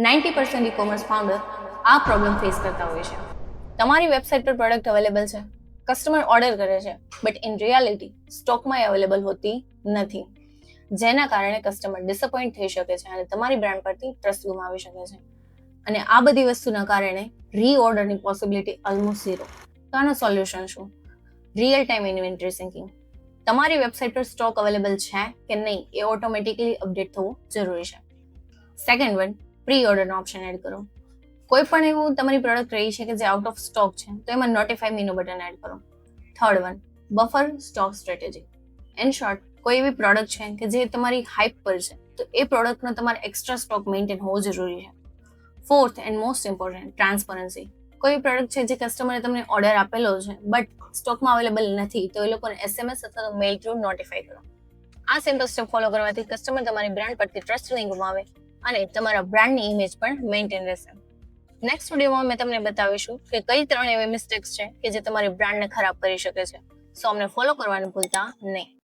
90% e-commerce founder આ problem face કરતા હોય છે. તમારી વેબસાઇટ પર પ્રોડક્ટ અવેલેબલ છે, કસ્ટમર ઓર્ડર કરે છે, બટ ઇન રિયાલિટી સ્ટોકમાં અવેલેબલ હોતી નથી, જેના કારણે કસ્ટમર ડિસઅપોઇન્ટ થઈ શકે છે અને તમારી બ્રાન્ડ પરથી ટ્રસ્ટ ગુમાવી શકે છે. અને આ બધી વસ્તુના કારણે રીઓર્ડરની પોસિબિલિટી ઓલમોસ્ટ ઝીરો. તો આનું સોલ્યુશન શું? Real time inventory syncing. તમારી વેબસાઇટ પર સ્ટોક અવેલેબલ છે કે નહીં એ ઓટોમેટિકલી અપડેટ થવું જરૂરી છે. સેકન્ડ વન, પ્રી ઓર્ડરનો ઓપ્શન એડ કરો. કોઈ પણ એવું તમારી પ્રોડક્ટ રહી છે કે જે આઉટ ઓફ સ્ટોક છે તો એમાં નોટિફાઈ મીનું બટન એડ કરો. Third one, buffer stock strategy. In short, કોઈ એવી પ્રોડક્ટ છે કે જે તમારી હાઇપ પર છે તો એ પ્રોડક્ટનો તમારે એક્સ્ટ્રા સ્ટોક મેન્ટેન હોવો જરૂરી છે. Fourth and most important, transparency. કોઈ પ્રોડક્ટ છે જે કસ્ટમરે તમને ઓર્ડર આપેલો છે બટ સ્ટોકમાં અવેલેબલ નથી તો એ લોકોને SMS અથવા મેઇલ થ્રુ નોટિફાઈ કરો. આ સિમ્પલ સ્ટેપ ફોલો કરવાથી કસ્ટમર તમારી બ્રાન્ડ પરથી ટ્રસ્ટ નહીં ગુમાવે અને તમારા બ્રાન્ડની ઇમેજ પણ મેન્ટેન રહેશે. નેક્સ્ટ વિડીયોમાં મેં તમને બતાવીશું કે કઈ 3 એવી મિસ્ટેક્સ છે કે જે તમારી બ્રાન્ડને ખરાબ કરી શકે છે. સો અમને ફોલો કરવાનું ભૂલતા નહીં.